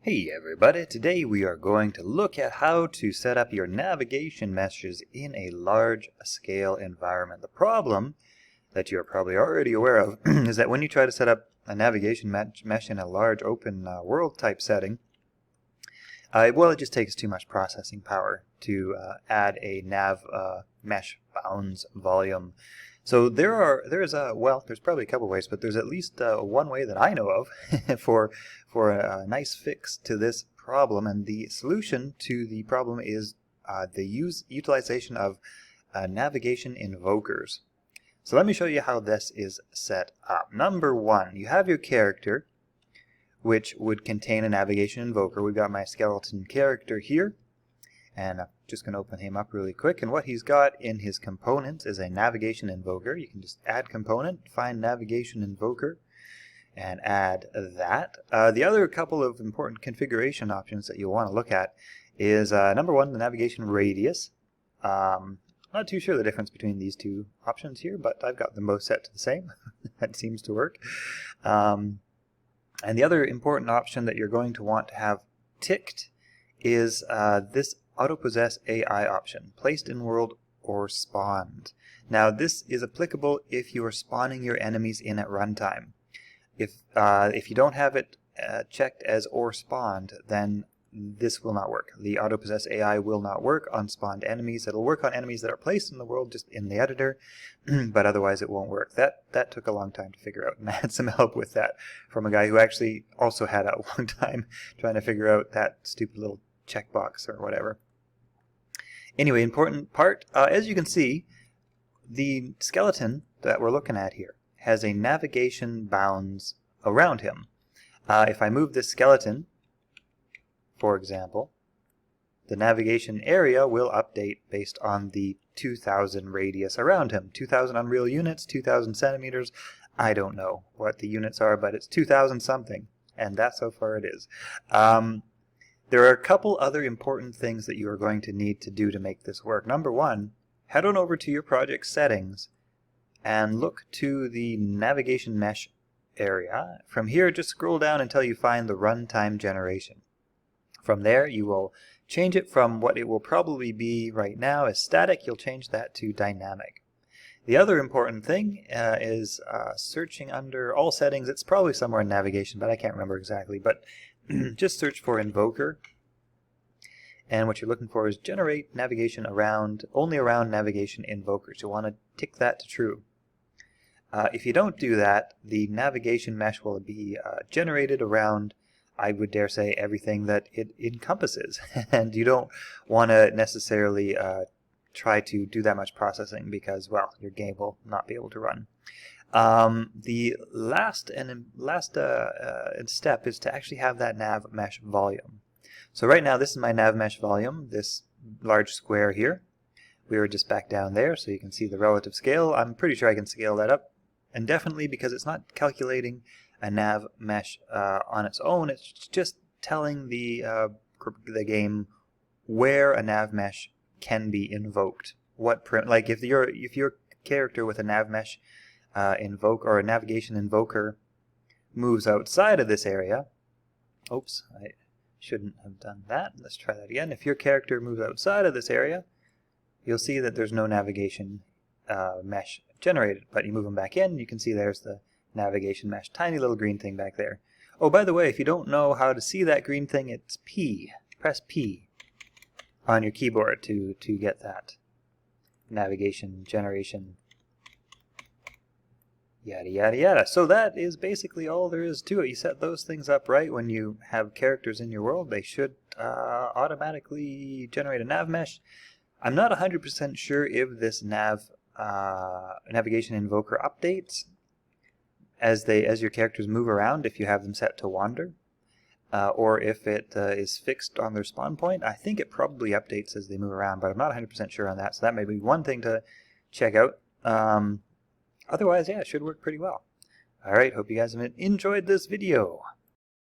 Hey everybody, today we are going to look at how to set up your navigation meshes in a large scale environment. The problem that you're probably already aware of is that when you try to set up a navigation mesh in a large open world type setting, it just takes too much processing power to add a NavMesh Volume. So there's probably a couple ways, but there's at least one way that I know of for a nice fix to this problem, and the solution to the problem is the utilization of navigation invokers. So let me show you how this is set up. Number one, you have your character, which would contain a navigation invoker. We've got my skeleton character here, and I'm just going to open him up really quick. And what he's got in his components is a navigation invoker. You can just add component, find navigation invoker, and add that. The other couple of important configuration options that you'll want to look at is number one, the navigation radius. Not too sure the difference between these two options here, but I've got them both set to the same. That seems to work. And the other important option that you're going to want to have ticked is this auto-possess AI option, placed in world or spawned. Now this is applicable if you are spawning your enemies in at runtime. If you don't have it checked as or spawned, then this will not work. The auto-possess AI will not work on spawned enemies. It'll work on enemies that are placed in the world just in the editor, but otherwise it won't work. That took a long time to figure out, and I had some help with that from a guy who actually also had a long time trying to figure out that stupid little checkbox or whatever. Anyway, important part, as you can see, the skeleton that we're looking at here has a navigation bounds around him. If I move this skeleton, for example, the navigation area will update based on the 2,000 radius around him. 2,000 Unreal units, 2,000 centimeters. I don't know what the units are, but it's 2,000 something, and that's how far it is. There are a couple other important things that you are going to need to do to make this work. Number one, head on over to your project settings and look to the navigation mesh area. From here, just scroll down until you find the runtime generation. From there, you will change it from what it will probably be right now as static. You'll change that to dynamic. The other important thing is searching under all settings. It's probably somewhere in navigation, but I can't remember exactly. But just search for invoker. And what you're looking for is generate navigation only around navigation invokers. You'll want to tick that to true. If you don't do that, the navigation mesh will be generated around, I would dare say, everything that it encompasses. And you don't want to necessarily try to do that much processing because, well, your game will not be able to run. The last step is to actually have that NavMesh volume. So right now this is my NavMesh volume, this large square here. We were just back down there so you can see the relative scale. I'm pretty sure I can scale that up indefinitely because it's not calculating a NavMesh on its own. It's just telling the game where a NavMesh can be invoked. Like if your character with a NavMesh invoke or a navigation invoker moves outside of this area. Oops, I shouldn't have done that. Let's try that again. If your character moves outside of this area, you'll see that there's no navigation mesh generated. But you move them back in, you can see there's the navigation mesh, tiny little green thing back there. Oh, by the way, if you don't know how to see that green thing, it's P. Press P on your keyboard to get that navigation generation. Yada yada yada. So that is basically all there is to it. You set those things up right when you have characters in your world. They should automatically generate a NavMesh. I'm not 100% sure if this navigation invoker updates as your characters move around, if you have them set to wander, or if it is fixed on their spawn point. I think it probably updates as they move around, but I'm not 100% sure on that. So that may be one thing to check out. Otherwise, yeah, it should work pretty well. Alright, hope you guys have enjoyed this video.